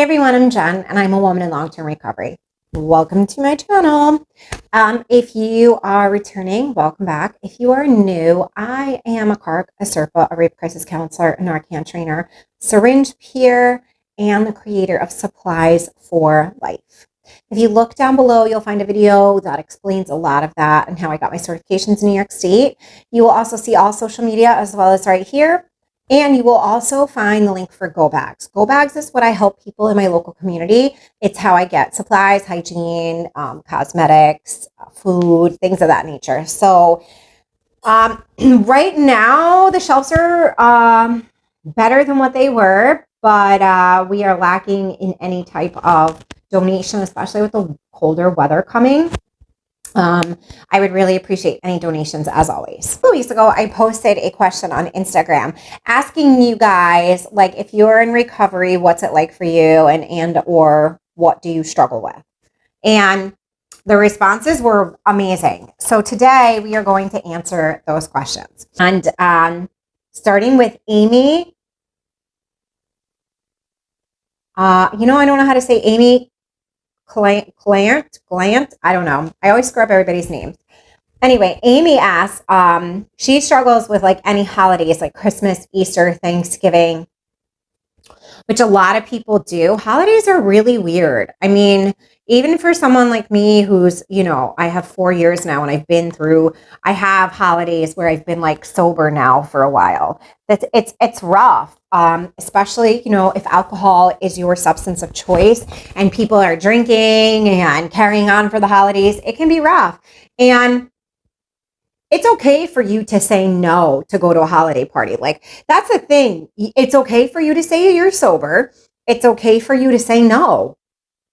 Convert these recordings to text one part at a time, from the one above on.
everyone, I'm Jen and I'm a woman in long-term recovery. Welcome to my channel. If you are returning, welcome back. If you are new, I am a CARC, a SERPA, a rape crisis counselor, a Narcan trainer, syringe peer, and the creator of Supplies for Life. If you look down below, you'll find a video that explains a lot of that and how I got my certifications in New York State. You will also see all social media as well as right here. And you will also find the link for Go Bags. Go Bags is what I help people in my local community. It's how I get supplies, hygiene, cosmetics, food, things of that nature. So right now, the shelves are better than what they were, but we are lacking in any type of donation, especially with the colder weather coming. I would really appreciate any donations as always. A few weeks ago, I posted a question on Instagram asking you guys, like, if you're in recovery, what's it like for you and or what do you struggle with? And the responses were amazing. So today we are going to answer those questions. And starting with Amy, I don't know how to say Amy Glant, I don't know. I always screw up everybody's names. Anyway, Amy asks, she struggles with like any holidays like Christmas, Easter, Thanksgiving, which a lot of people do. Holidays are really weird. I mean, even for someone like me who's, I have 4 years now and I have holidays where I've been like sober now for a while. It's rough. Especially, if alcohol is your substance of choice and people are drinking and carrying on for the holidays, it can be rough. And it's okay for you to say no to go to a holiday party. Like, that's the thing. It's okay for you to say you're sober. It's okay for you to say no.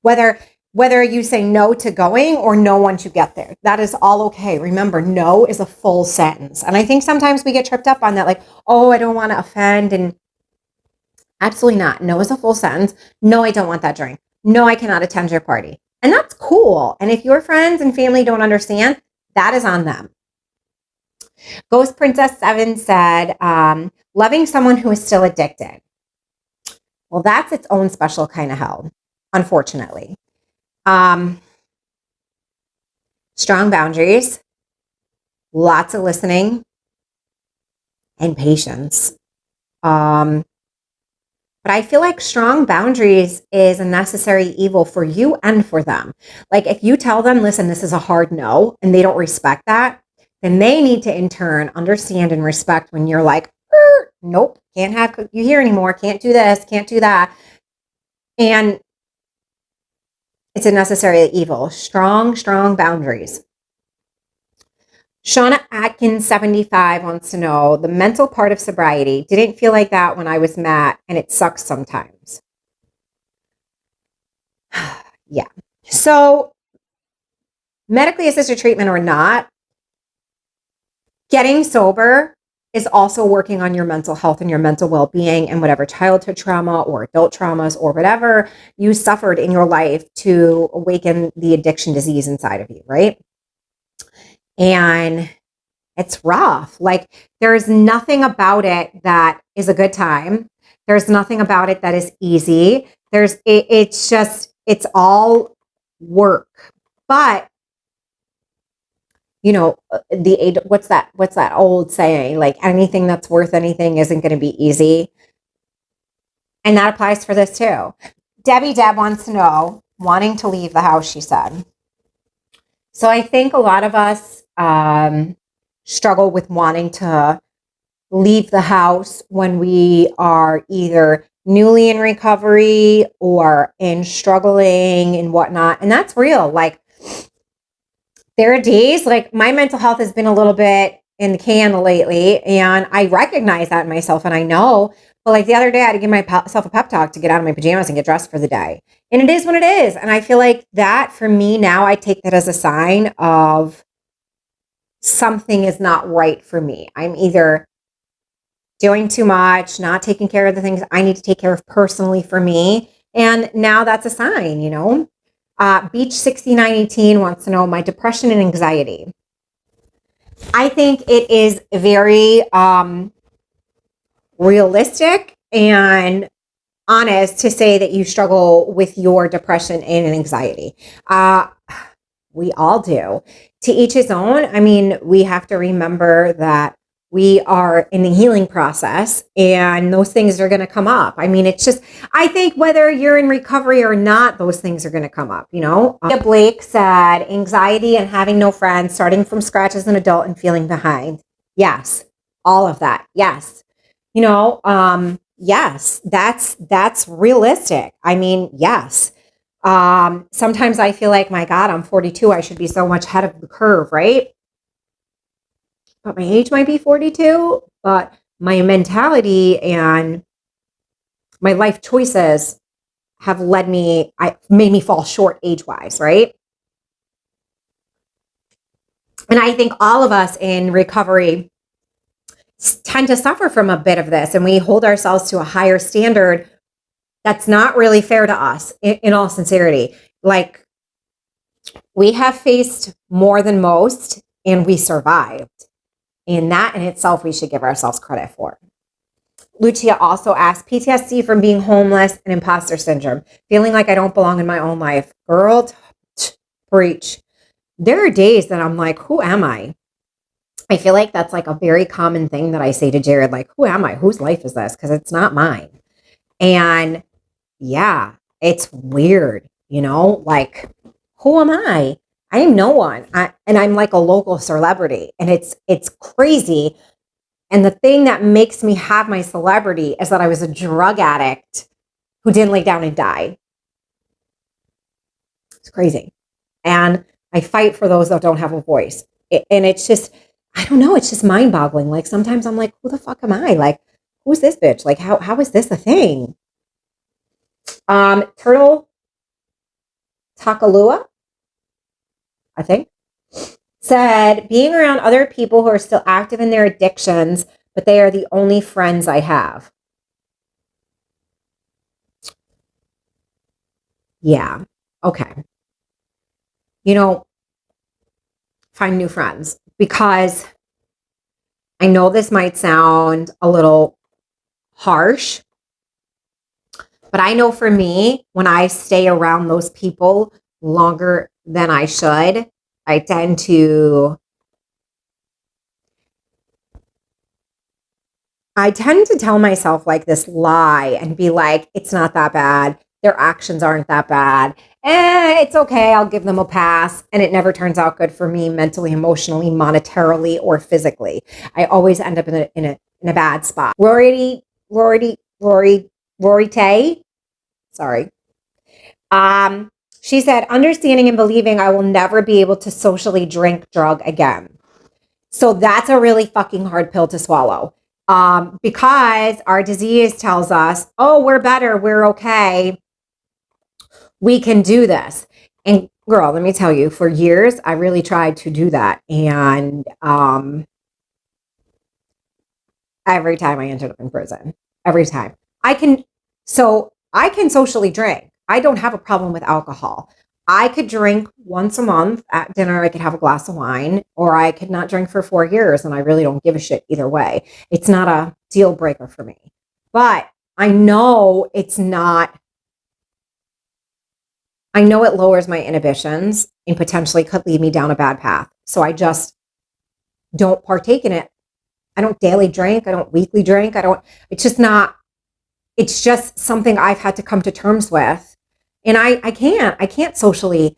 Whether you say no to going or no once you get there, that is all okay. Remember, no is a full sentence. And I think sometimes we get tripped up on that, like, oh, I don't want to offend. And absolutely not. No is a full sentence. No, I don't want that drink. No, I cannot attend your party. And that's cool. And if your friends and family don't understand, that is on them. Ghost Princess 7 said, loving someone who is still addicted. Well, that's its own special kind of hell, unfortunately. Strong boundaries, lots of listening, and patience. But I feel like strong boundaries is a necessary evil for you and for them. Like, if you tell them, listen, this is a hard no, and they don't respect that, then they need to in turn understand and respect when you're like, nope, can't have you here anymore, can't do this, can't do that. And it's a necessary evil. Strong boundaries. Shauna Atkins 75 wants to know, the mental part of sobriety didn't feel like that when I was Matt, and it sucks sometimes. Yeah. So medically assisted treatment or not, getting sober is also working on your mental health and your mental well-being and whatever childhood trauma or adult traumas or whatever you suffered in your life to awaken the addiction disease inside of you, right? And it's rough. Like, there's nothing about it that is a good time. There's nothing about it that is easy. It's all work. But, what's that old saying? Like, anything that's worth anything isn't going to be easy. And that applies for this too. Debbie Deb wants to know, wanting to leave the house, she said. So I think a lot of us struggle with wanting to leave the house when we are either newly in recovery or in struggling and whatnot. And that's real. Like, there are days, like, my mental health has been a little bit in the can lately, and I recognize that in myself, and I know. But like the other day, I had to give myself a pep talk to get out of my pajamas and get dressed for the day. And it is what it is. And I feel like that, for me now, I take that as a sign of something is not right for me. I'm either doing too much, not taking care of the things I need to take care of personally for me. And now that's a sign, Beach 6918 wants to know, my depression and anxiety. I think it is very realistic and honest to say that you struggle with your depression and anxiety. We all do. To each his own. I mean, we have to remember that we are in the healing process and those things are going to come up. I mean, it's just, I think whether you're in recovery or not, those things are going to come up, you know? Blake said, anxiety and having no friends, starting from scratch as an adult and feeling behind. Yes. All of that. Yes. You know, yes, that's realistic. I mean, yes. Sometimes I feel like, my God, I'm 42. I should be so much ahead of the curve, right? But my age might be 42, but my mentality and my life choices have made me fall short age-wise, right? And I think all of us in recovery tend to suffer from a bit of this, and we hold ourselves to a higher standard that's not really fair to us, in all sincerity. Like, we have faced more than most, and we survived. And that in itself, we should give ourselves credit for. Lucia also asked, PTSD from being homeless and imposter syndrome, feeling like I don't belong in my own life. Girl, preach. There are days that I'm like, who am I? I feel like that's like a very common thing that I say to Jared, like, who am I? Whose life is this? Because it's not mine. And yeah, it's weird, you know, like, who am I? I am no one. And I'm like a local celebrity, and it's crazy. And the thing that makes me have my celebrity is that I was a drug addict who didn't lay down and die. It's crazy. And I fight for those that don't have a voice. And it's just, I don't know, it's just mind boggling. Like, sometimes I'm like, who the fuck am I? Like, who's this bitch? Like, how is this a thing? Turtle Takalua, I think, said, being around other people who are still active in their addictions, but they are the only friends I have. Yeah. Okay. You know, find new friends, because I know this might sound a little harsh, but I know for me, when I stay around those people longer than I should, I tend to tell myself like this lie and be like, it's not that bad. Their actions aren't that bad. It's okay. I'll give them a pass. And it never turns out good for me mentally, emotionally, monetarily, or physically. I always end up in a bad spot. Rory Tay. Sorry. She said, understanding and believing I will never be able to socially drink, drug again. So that's a really fucking hard pill to swallow. Because our disease tells us, oh, we're better, we're okay, we can do this. And girl, let me tell you, for years, I really tried to do that. And every time I ended up in prison, every time. I can socially drink. I don't have a problem with alcohol. I could drink once a month at dinner. I could have a glass of wine, or I could not drink for 4 years, and I really don't give a shit either way. It's not a deal breaker for me. But I know it's not. I know it lowers my inhibitions and potentially could lead me down a bad path. So I just don't partake in it. I don't daily drink. I don't weekly drink. It's just something I've had to come to terms with. And I can't socially,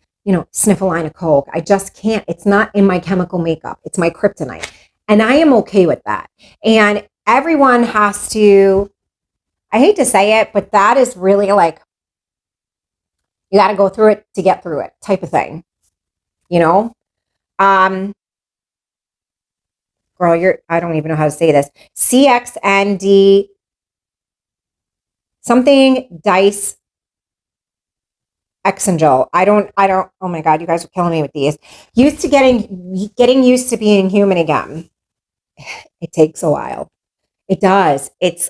sniff a line of Coke. I just can't. It's not in my chemical makeup. It's my kryptonite. And I am okay with that. And everyone has to, I hate to say it, but that is really like, you got to go through it to get through it type of thing, Girl, I don't even know how to say this. CXND something dice Exangel. I don't, oh my God, you guys are killing me with these. Getting used to being human again. It takes a while. It does. It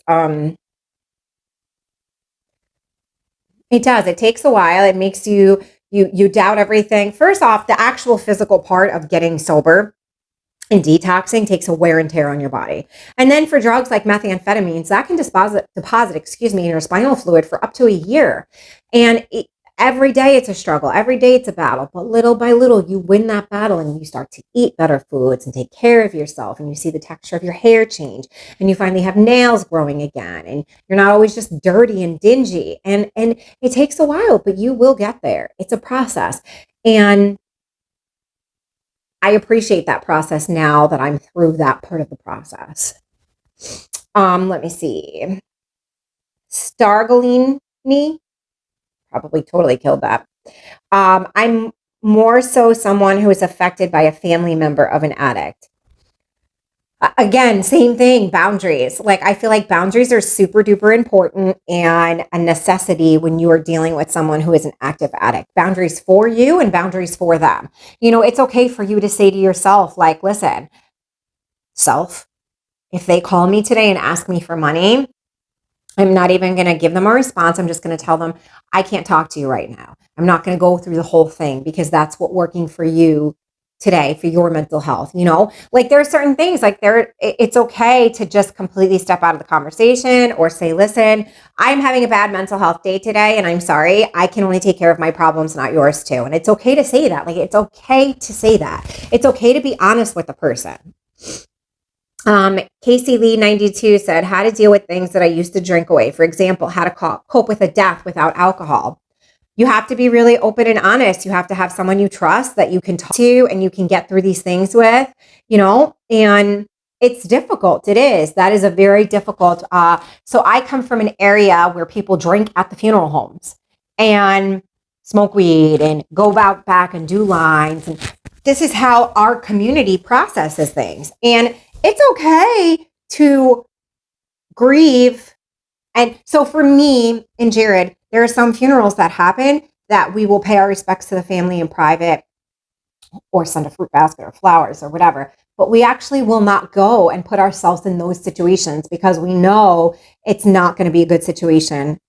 does. It takes a while. It makes you doubt everything. First off, the actual physical part of getting sober And detoxing takes a wear and tear on your body. And then for drugs like methamphetamines, that can deposit, in your spinal fluid for up to a year. And every day it's a struggle. Every day it's a battle. But little by little, you win that battle and you start to eat better foods and take care of yourself. And you see the texture of your hair change. And you finally have nails growing again. And you're not always just dirty and dingy. And it takes a while, but you will get there. It's a process. And I appreciate that process now that I'm through that part of the process. Let me see. Stargalini, probably totally killed that. I'm more so someone who is affected by a family member of an addict. Again, same thing, boundaries. Like, I feel like boundaries are super duper important and a necessity when you are dealing with someone who is an active addict. Boundaries for you and boundaries for them. You know, it's okay for you to say to yourself, like, listen, self, if they call me today and ask me for money, I'm not even going to give them a response. I'm just going to tell them, I can't talk to you right now. I'm not going to go through the whole thing because that's what working for you today for your mental health. You know, like there are certain things like it's okay to just completely step out of the conversation or say, listen, I'm having a bad mental health day today and I'm sorry. I can only take care of my problems, not yours too. And it's okay to say that. Like, it's okay to say that. It's okay to be honest with the person. Casey Lee 92 said, how to deal with things that I used to drink away. For example, how to cope with a death without alcohol. You have to be really open and honest. You have to have someone you trust that you can talk to and you can get through these things with, you know, and it's difficult. It is. That is a very difficult. So I come from an area where people drink at the funeral homes and smoke weed and go out back and do lines. And this is how our community processes things. And it's okay to grieve. And so for me and Jared, there are some funerals that happen that we will pay our respects to the family in private or send a fruit basket or flowers or whatever. But we actually will not go and put ourselves in those situations because we know it's not going to be a good situation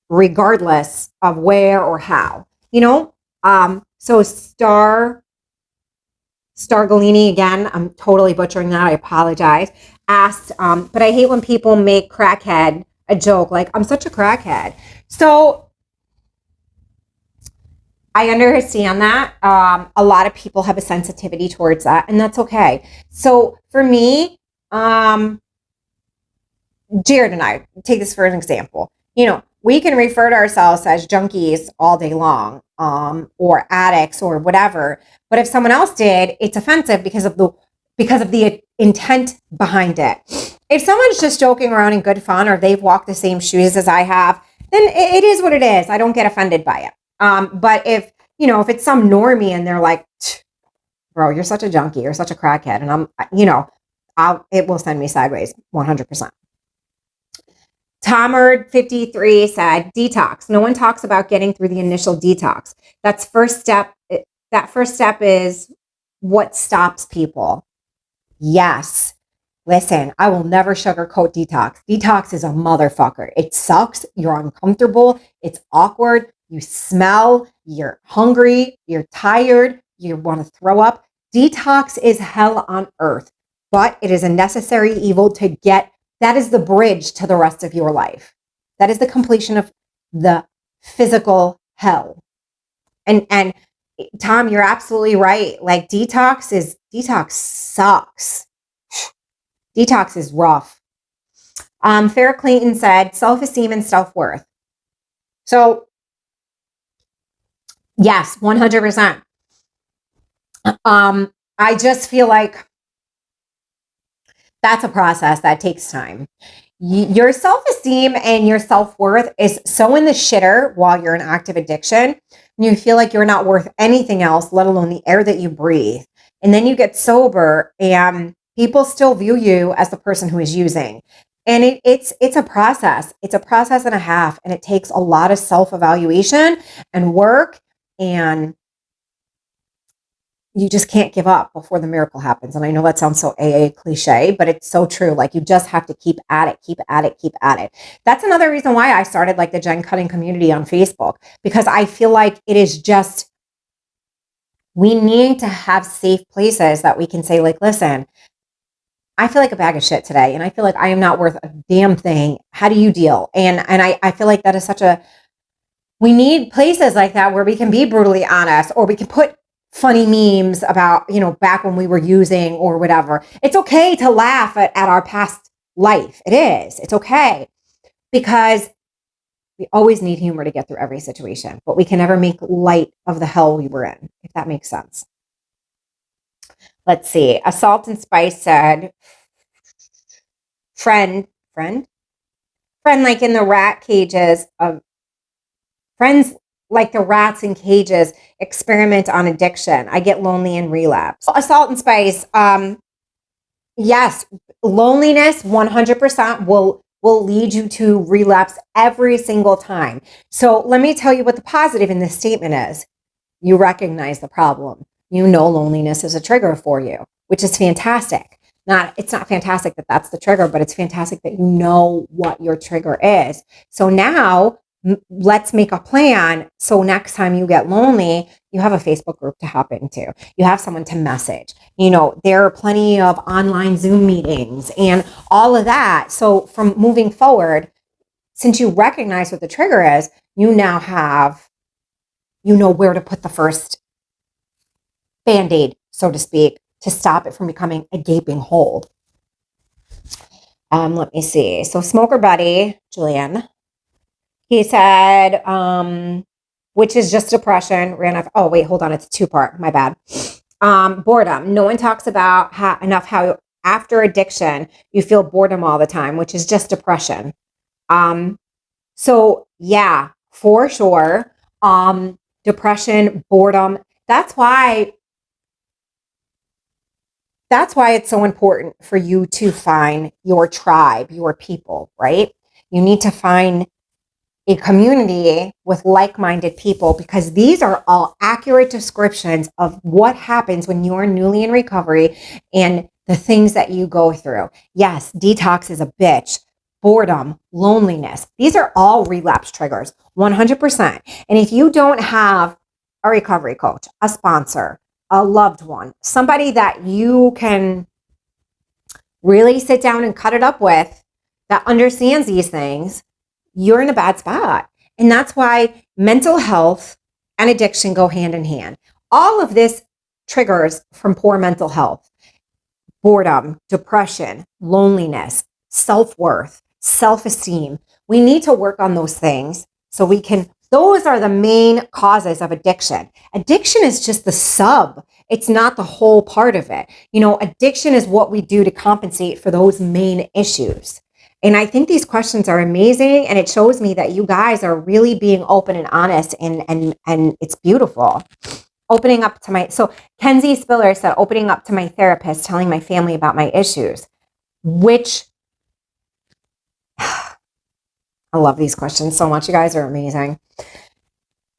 regardless of where or how, you know? So Stargalini, again, I'm totally butchering that. I apologize. Asked, but I hate when people make crackhead a joke. Like, I'm such a crackhead. So I understand that. A lot of people have a sensitivity towards that, and that's okay. So for me, Jared and I, take this for an example. You know, we can refer to ourselves as junkies all day long, or addicts or whatever. But if someone else did, it's offensive because of the intent behind it. If someone's just joking around in good fun or they've walked the same shoes as I have, then it is what it is. I don't get offended by it. But if it's some normie and they're like, bro, you're such a junkie, you're such a crackhead, and it will send me sideways 100%. Tomard 53 said, detox. No one talks about getting through the initial detox. That first step is what stops people. Yes. Listen, I will never sugarcoat detox. Detox is a motherfucker. It sucks. You're uncomfortable. It's awkward. You smell. You're hungry. You're tired. You want to throw up. Detox is hell on earth, but it is a necessary evil to get. That is the bridge to the rest of your life. That is the completion of the physical hell. And Tom, you're absolutely right. Like, detox sucks. Detox is rough. Farrah Clayton said, self-esteem and self-worth. So, yes, 100%. I just feel like that's a process that takes time. Your self-esteem and your self-worth is so in the shitter while you're in active addiction. And you feel like you're not worth anything else, let alone the air that you breathe. And then you get sober and people still view you as the person who is using. And it's a process. It's a process and a half. And it takes a lot of self-evaluation and work. And you just can't give up before the miracle happens. And I know that sounds so AA cliche, but it's so true. Like, you just have to keep at it, keep at it, keep at it. That's another reason why I started like the Jen Cutting community on Facebook, because I feel like it is just We need to have safe places that we can say, like, listen, I feel like a bag of shit today, and I feel like I am not worth a damn thing. How do you deal? And I feel like that is we need places like that where we can be brutally honest, or we can put funny memes about, back when we were using or whatever. It's okay to laugh at our past life. It is. It's okay, because we always need humor to get through every situation, but we can never make light of the hell we were in, if that makes sense. Let's see. Assault and Spice said, friend, like in the rat cages of friends, like the rats in cages, experiment on addiction. I get lonely and relapse. Assault and Spice. Yes, loneliness 100% will lead you to relapse every single time. So let me tell you what the positive in this statement is. You recognize the problem. You know loneliness is a trigger for you, which is fantastic. It's not fantastic that that's the trigger, but it's fantastic that you know what your trigger is. So now let's make a plan. So next time you get lonely, you have a Facebook group to hop into. You have someone to message. There are plenty of online Zoom meetings and all of that. So from moving forward, since you recognize what the trigger is, you now have, where to put the first Band-Aid, so to speak, to stop it from becoming a gaping hole. Let me see. So Smoker Buddy, Julian, he said, which is just depression, oh, wait, hold on. It's a two-part. My bad. Boredom. No one talks about enough how after addiction, you feel boredom all the time, which is just depression. So yeah, for sure. Depression, boredom. That's why it's so important for you to find your tribe, your people, right? You need to find a community with like-minded people, because these are all accurate descriptions of what happens when you're newly in recovery and the things that you go through. Yes, detox is a bitch. Boredom, loneliness. These are all relapse triggers, 100%. And if you don't have a recovery coach, a sponsor, a loved one, somebody that you can really sit down and cut it up with that understands these things, you're in a bad spot. And that's why mental health and addiction go hand in hand. All of this triggers from poor mental health: boredom, depression, loneliness, self-worth, self-esteem. We need to work on those things so those are the main causes of addiction. Addiction is just the sub. It's not the whole part of it. Addiction is what we do to compensate for those main issues. And I think these questions are amazing, and it shows me that you guys are really being open and honest, and it's beautiful. Opening up to so Kenzie Spiller said, opening up to my therapist, telling my family about my issues, which I love these questions so much. You guys are amazing.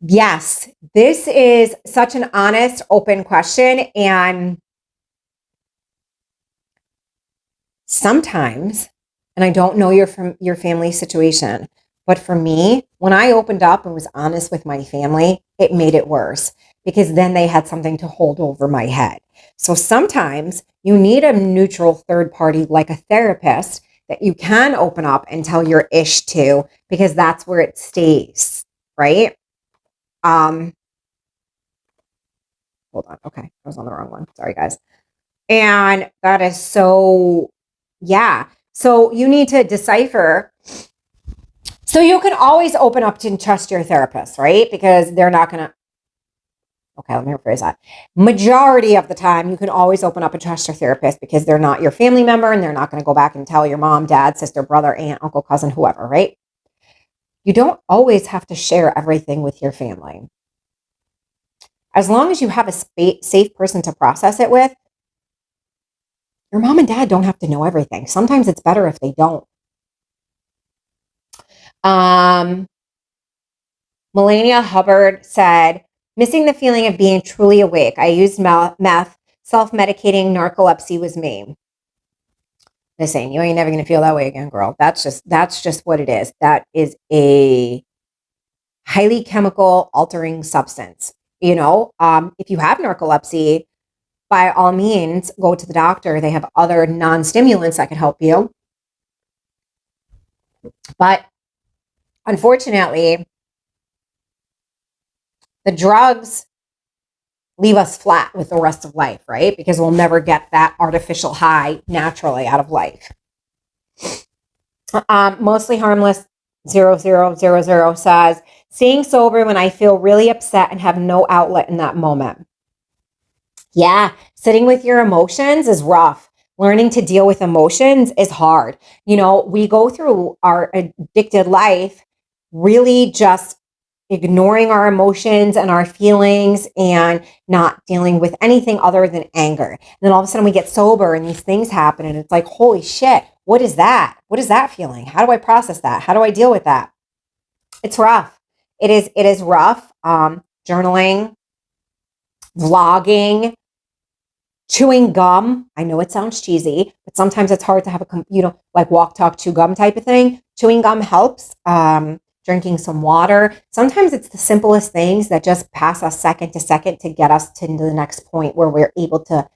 Yes, this is such an honest, open question. And sometimes, and I don't know your family situation, but for me, when I opened up and was honest with my family, it made it worse, because then they had something to hold over my head. So sometimes you need a neutral third party, like a therapist, that you can open up and tell your ish to, because that's where it stays, right? Hold on. Okay, I was on the wrong one. Sorry, guys. And that is so, yeah. So you need to decipher. So you can always open up and trust your therapist, right? Because they're not going to, okay, let me rephrase that. Majority of the time, you can always open up and trust your therapist, because they're not your family member, and they're not going to go back and tell your mom, dad, sister, brother, aunt, uncle, cousin, whoever, right? You don't always have to share everything with your family. As long as you have a safe person to process it with, your mom and dad don't have to know everything. Sometimes it's better if they don't. Melania Hubbard said, missing the feeling of being truly awake. I used meth. Self-medicating narcolepsy was me. Listen, you ain't never going to feel that way again, girl. That's just what it is. That is a highly chemical altering substance. If you have narcolepsy, by all means, go to the doctor. They have other non-stimulants that can help you. But unfortunately, the drugs leave us flat with the rest of life, right? Because we'll never get that artificial high naturally out of life. Mostly harmless 0000 says, staying sober when I feel really upset and have no outlet in that moment. Yeah, sitting with your emotions is rough. Learning to deal with emotions is hard. We go through our addicted life really just ignoring our emotions and our feelings and not dealing with anything other than anger. And then all of a sudden we get sober and these things happen and it's like, holy shit, what is that? What is that feeling? How do I process that? How do I deal with that? It's rough. It is rough. Journaling, vlogging, chewing gum. I know it sounds cheesy, but sometimes it's hard to have like walk, talk, chew gum type of thing. Chewing gum helps. Drinking some water. Sometimes it's the simplest things that just pass us second to second to get us to the next point where we're able to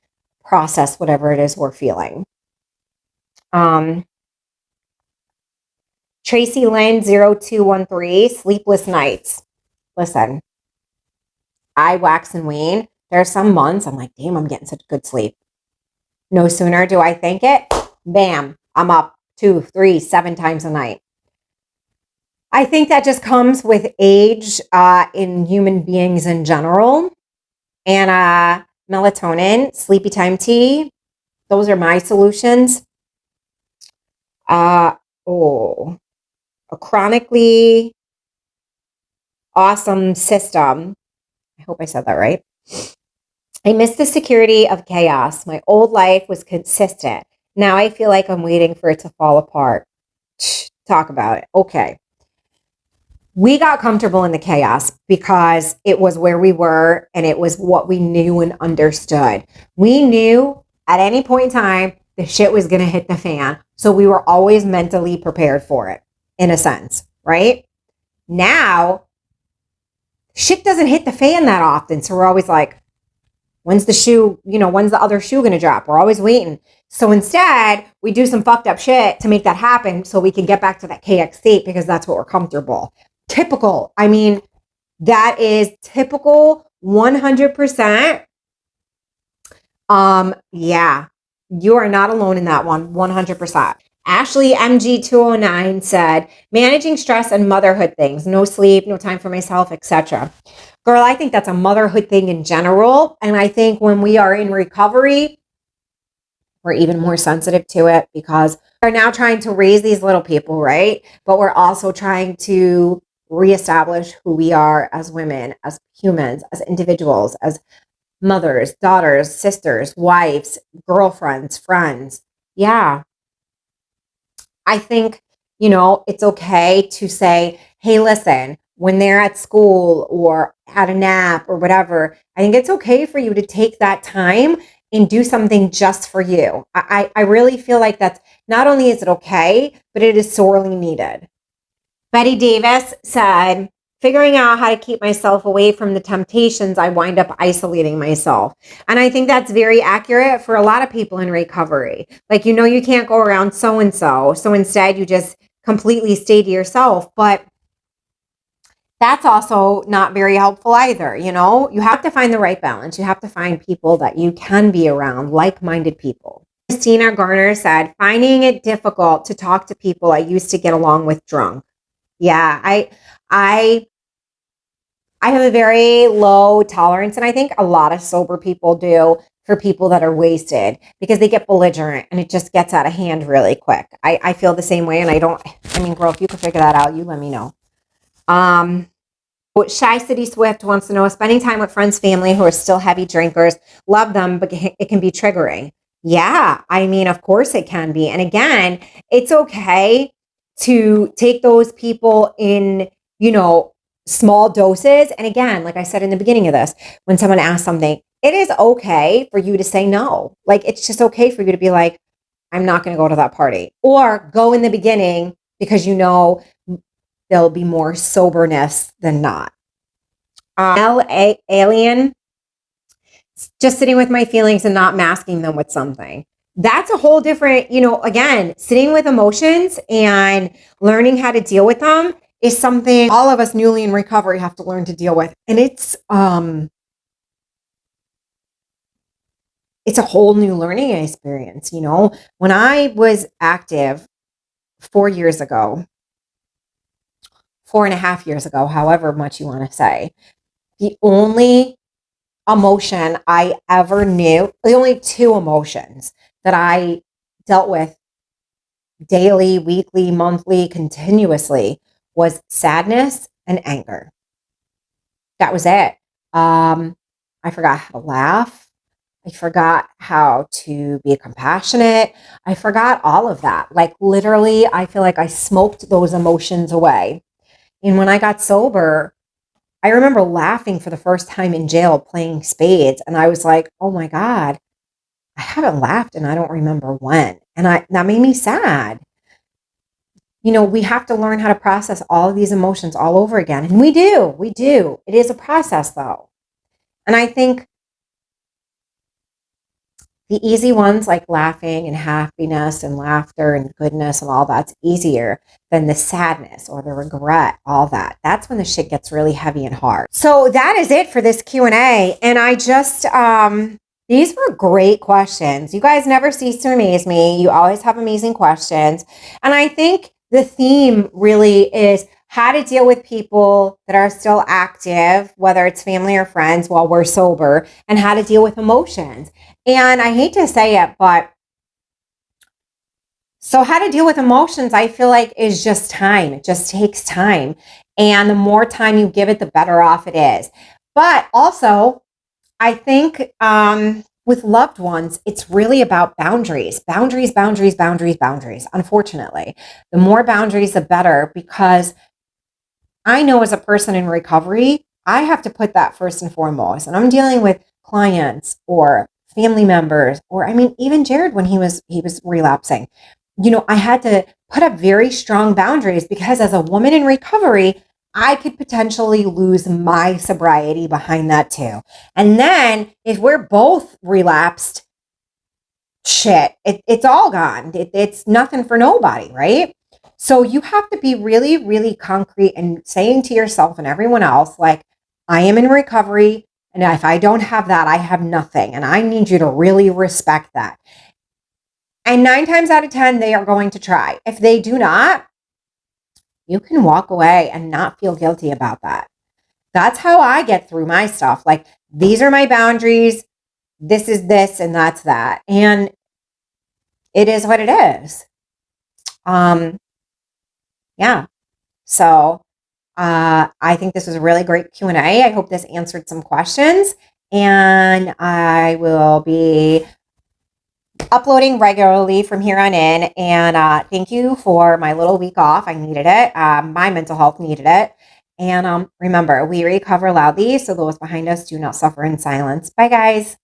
process whatever it is we're feeling. Tracy Lynn 0213, sleepless nights. Listen, I wax and wane. There are some months I'm like, damn, I'm getting such good sleep. No sooner do I think it, bam, I'm up 2, 3, 7 times a night. I think that just comes with age in human beings in general. And melatonin, sleepy time tea, those are my solutions. A chronically awesome system. I hope I said that right. I miss the security of chaos. My old life was consistent. Now I feel like I'm waiting for it to fall apart. Talk about it. Okay. We got comfortable in the chaos because it was where we were and it was what we knew and understood. We knew at any point in time the shit was going to hit the fan. So we were always mentally prepared for it, in a sense, right? Now, shit doesn't hit the fan that often. So we're always like, when's the other shoe going to drop? We're always waiting. So instead, we do some fucked up shit to make that happen so we can get back to that KX state because that's what we're comfortable. Typical. I mean, that is typical 100%. Yeah, you are not alone in that one, 100%. Ashley MG209 said, managing stress and motherhood things, no sleep, no time for myself, etc. Girl, I think that's a motherhood thing in general. And I think when we are in recovery, we're even more sensitive to it because we're now trying to raise these little people, right? But we're also trying to reestablish who we are as women, as humans, as individuals, as mothers, daughters, sisters, wives, girlfriends, friends. Yeah. I think, it's okay to say, hey, listen, when they're at school or at a nap or whatever, I think it's okay for you to take that time and do something just for you. I really feel like that's not only is it okay, but it is sorely needed. Betty Davis said, figuring out how to keep myself away from the temptations, I wind up isolating myself. And I think that's very accurate for a lot of people in recovery. Like, you can't go around so-and-so. So instead you just completely stay to yourself. But that's also not very helpful either. You have to find the right balance. You have to find people that you can be around, like-minded people. Christina Garner said, finding it difficult to talk to people I used to get along with drunk. Yeah, I have a very low tolerance, and I think a lot of sober people do, for people that are wasted because they get belligerent and it just gets out of hand really quick. I feel the same way, and girl, if you can figure that out, you let me know. Shy City Swift wants to know, spending time with friends, family who are still heavy drinkers, love them, but it can be triggering. Yeah, of course it can be. And again, it's okay to take those people in, small doses. And again, like I said in the beginning of this, when someone asks something, it is okay for you to say no. Like, it's just okay for you to be like, I'm not going to go to that party, or go in the beginning because there'll be more soberness than not. Alien, just sitting with my feelings and not masking them with something. That's a whole different, again, sitting with emotions and learning how to deal with them is something all of us newly in recovery have to learn to deal with. And it's a whole new learning experience. When I was active 4 years ago, 4.5 years ago, however much you want to say, the only emotion I ever knew, the only two emotions that I dealt with daily, weekly, monthly, continuously was sadness and anger. That was it. I forgot how to laugh. I forgot how to be compassionate. I forgot all of that. Like literally, I feel like I smoked those emotions away. And when I got sober, I remember laughing for the first time in jail playing spades. And I was like, oh my God, I haven't laughed and I don't remember when. And that made me sad. We have to learn how to process all of these emotions all over again. And we do. It is a process though. And I think the easy ones like laughing and happiness and laughter and goodness and all that's easier than the sadness or the regret, all that. That's when the shit gets really heavy and hard. So that is it for this Q&A. And I just, these were great questions. You guys never cease to amaze me. You always have amazing questions. And I think the theme really is how to deal with people that are still active, whether it's family or friends while we're sober, and how to deal with emotions. And I hate to say it, but so how to deal with emotions, I feel like is just time. It just takes time. And the more time you give it, the better off it is. But also, I think with loved ones, it's really about boundaries. Boundaries. Unfortunately, the more boundaries, the better, because I know as a person in recovery, I have to put that first and foremost. And I'm dealing with clients or family members, or even Jared when he was relapsing. I had to put up very strong boundaries because as a woman in recovery, I could potentially lose my sobriety behind that too. And then if we're both relapsed, shit, it's all gone. It's nothing for nobody, right? So you have to be really, really concrete and saying to yourself and everyone else, like, I am in recovery. And if I don't have that, I have nothing. And I need you to really respect that. And 9 times out of 10, they are going to try. If they do not, you can walk away and not feel guilty about that. That's how I get through my stuff. Like, these are my boundaries. This is this and that's that. And it is what it is. Yeah. So I think this was a really great Q&A. I hope this answered some questions. And I will be uploading regularly from here on in. And thank you for my little week off. I needed it. My mental health needed it. And remember, we recover loudly, so those behind us do not suffer in silence. Bye, guys.